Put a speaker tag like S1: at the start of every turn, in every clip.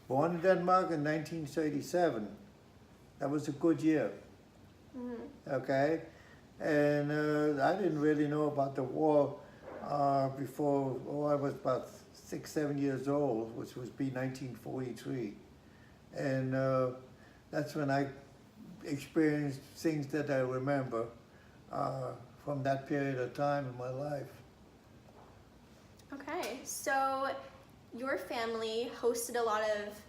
S1: Born in Denmark in 1937. That was a good year. Okay, and I didn't really know about the war before. Oh, I was about 6, 7 years old, which was be 1943, and that's when I experienced things that I remember from that period of time in my life.
S2: Okay, so your family hosted a lot of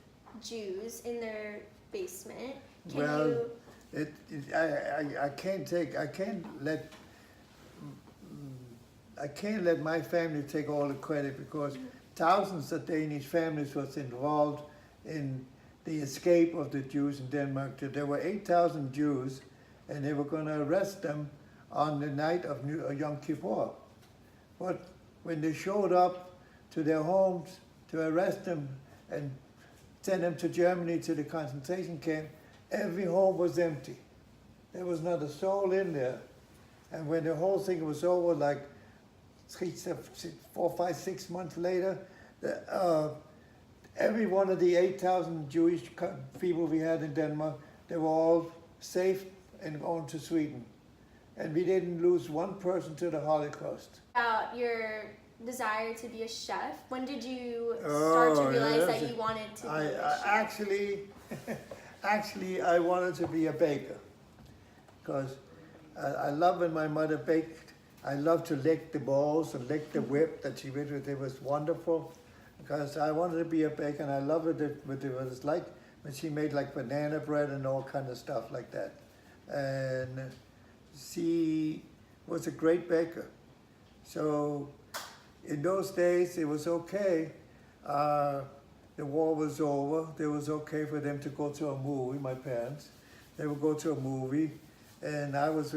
S2: Jews in their basement. Can
S1: Well,
S2: you?
S1: I can't let my family take all the credit because thousands of Danish families was involved in the escape of the Jews in Denmark. There were 8,000 Jews, and they were going to arrest them on the night of Yom Kippur. But when they showed up to their homes to arrest them and send them to Germany to the concentration camp, every home was empty. There was not a soul in there. And when the whole thing was over, like 4, 5, 6 months later, every one of the 8,000 Jewish people we had in Denmark, they were all safe and going to Sweden. And we didn't lose one person to the Holocaust.
S2: About your desire to be a chef. When did you start to realize that you wanted to be a chef?
S1: Actually, I wanted to be a baker because I love when my mother baked. I love to lick the balls and lick the whip that she made with. It was wonderful because I wanted to be a baker, and I love it. It was like when she made like banana bread and all kind of stuff like that. And she was a great baker. So in those days, it was okay. The war was over. It was okay for them to go to a movie, my parents. They would go to a movie. And I was,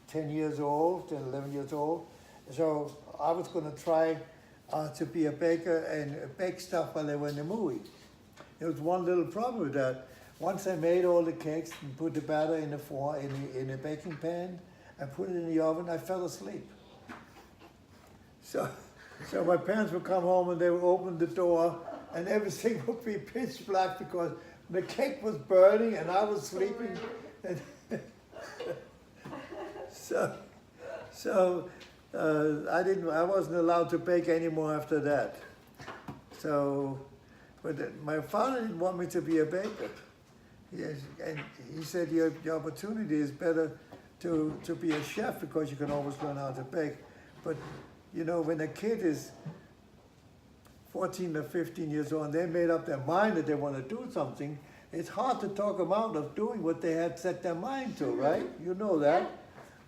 S1: 10 years old, 10, 11 years old. So I was going to try to be a baker and bake stuff while they were in the movie. There was one little problem with that. Once I made all the cakes and put the batter in the baking pan and put it in the oven, I fell asleep. So my parents would come home and they would open the door and everything would be pitch black because the cake was burning and I was sleeping. And I wasn't allowed to bake anymore after that. So, but my father didn't want me to be a baker. Yes, and he said your opportunity is better to be a chef because you can always learn how to bake. But you know, when a kid is 14 or 15 years old and they made up their mind that they want to do something, it's hard to talk them out of doing what they had set their mind to, right? You know that.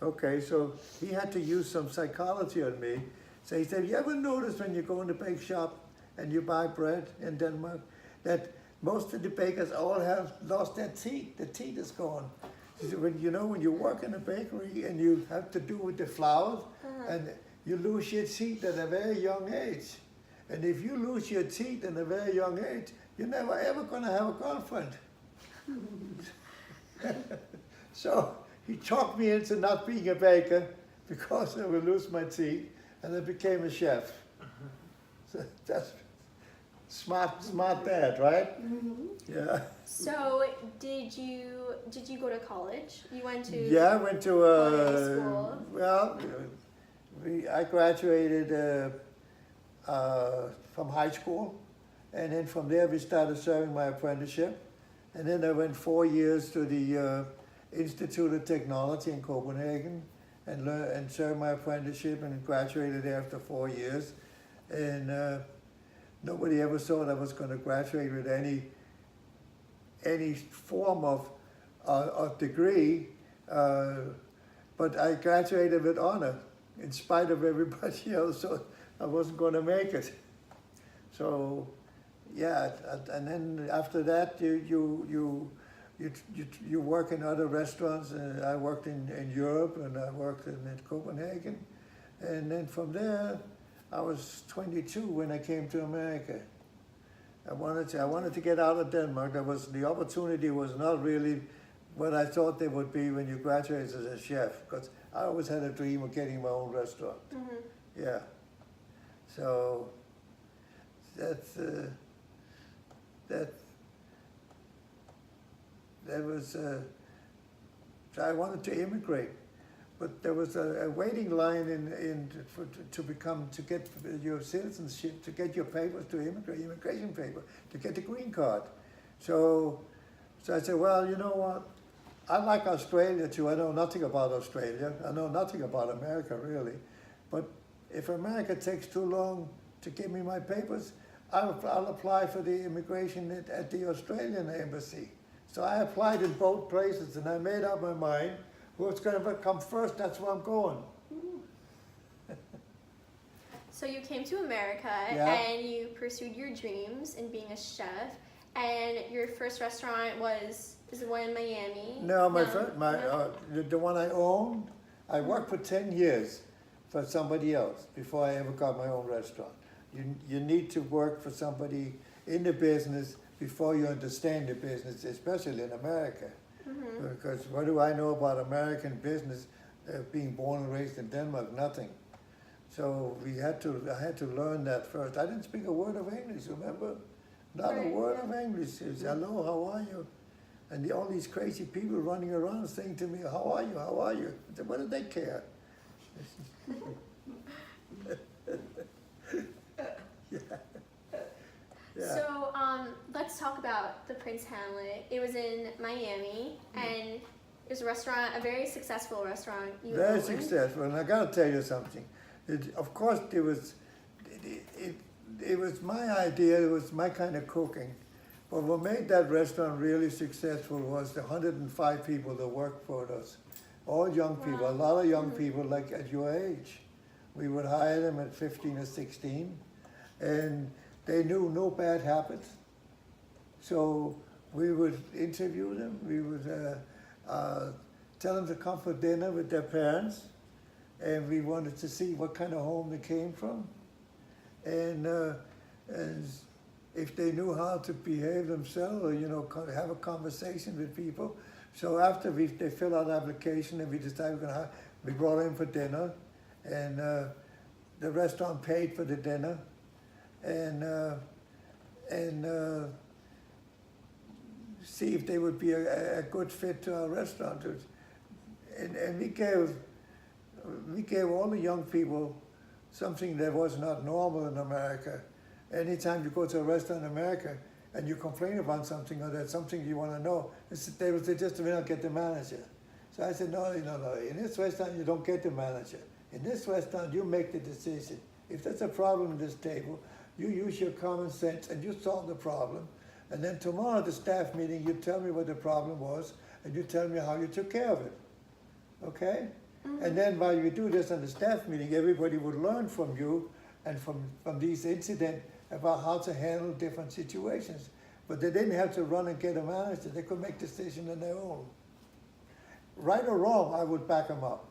S1: Okay, so he had to use some psychology on me. So he said, you ever notice when you go in the bake shop and you buy bread in Denmark that most of the bakers all have lost their teeth. The teeth is gone. He said, when you work in a bakery and you have to do with the flour, and you lose your teeth at a very young age. And if you lose your teeth at a very young age, you're never ever going to have a girlfriend. So he talked me into not being a baker because I would lose my teeth, and I became a chef. So that's smart dad, right?
S2: Mm-hmm.
S1: Yeah.
S2: So did you go to college? You went to
S1: I went to
S2: culinary school.
S1: well, I graduated from high school, and then from there we started serving my apprenticeship, and then I went 4 years to the Institute of Technology in Copenhagen and served my apprenticeship and graduated after 4 years, and nobody ever thought I was going to graduate with any form of degree, but I graduated with honor in spite of everybody else, so I wasn't going to make it. So, yeah, and then after that, you work in other restaurants. I worked in Europe, and I worked in Copenhagen, and then from there, I was 22 when I came to America. I wanted to get out of Denmark. The opportunity was not really what I thought they would be when you graduate as a chef, because I always had a dream of getting my own restaurant. Mm-hmm. Yeah. So that's that there was, I wanted to immigrate, but there was a waiting line to get your citizenship, to get your papers to immigrate, immigration paper, to get the green card. So I said, well, you know what? I like Australia too. I know nothing about Australia. I know nothing about America really. But if America takes too long to give me my papers, I'll apply for the immigration at the Australian embassy. So I applied in both places, and I made up my mind, what's going to come first, that's where I'm going.
S2: So you came to America,
S1: Yeah.
S2: and you pursued your dreams in being a chef, and your first restaurant is the one in Miami?
S1: No, the one I owned, I worked for 10 years for somebody else before I ever got my own restaurant. You need to work for somebody in the business before you understand the business, especially in America. Mm-hmm. Because what do I know about American business, being born and raised in Denmark? Nothing. So I had to learn that first. I didn't speak a word of English, remember? Not a word of English. It was, hello, how are you? And all these crazy people running around saying to me, how are you, how are you? I said, what do they care? Yeah. Yeah.
S2: So let's talk about the Prince Hamlet. It was in Miami, and it was a restaurant, a very successful restaurant.
S1: Very successful, and I got to tell you something. Of course, it was my idea. It was my kind of cooking. But what made that restaurant really successful was the 105 people that worked for us. All young people, a lot of young people like at your age. We would hire them at 15 or 16, and they knew no bad habits. So we would interview them. We would tell them to come for dinner with their parents, and we wanted to see what kind of home they came from, and if they knew how to behave themselves, or have a conversation with people. So after they fill out an application, and we decided we brought them in for dinner, and the restaurant paid for the dinner, and see if they would be a good fit to our restaurant. And we gave all the young people something that was not normal in America. Anytime you go to a restaurant in America and you complain about something, or there's something you want to know, they would say, just a minute, I'll get the manager. So I said, no. In this restaurant, you don't get the manager. In this restaurant, you make the decision. If there's a problem at this table, you use your common sense and you solve the problem. And then tomorrow at the staff meeting, you tell me what the problem was, and you tell me how you took care of it. Okay? Mm-hmm. And then while you do this on the staff meeting, everybody would learn from you and from these incidents about how to handle different situations. But they didn't have to run and get a manager. They could make decisions on their own. Right or wrong, I would back them up.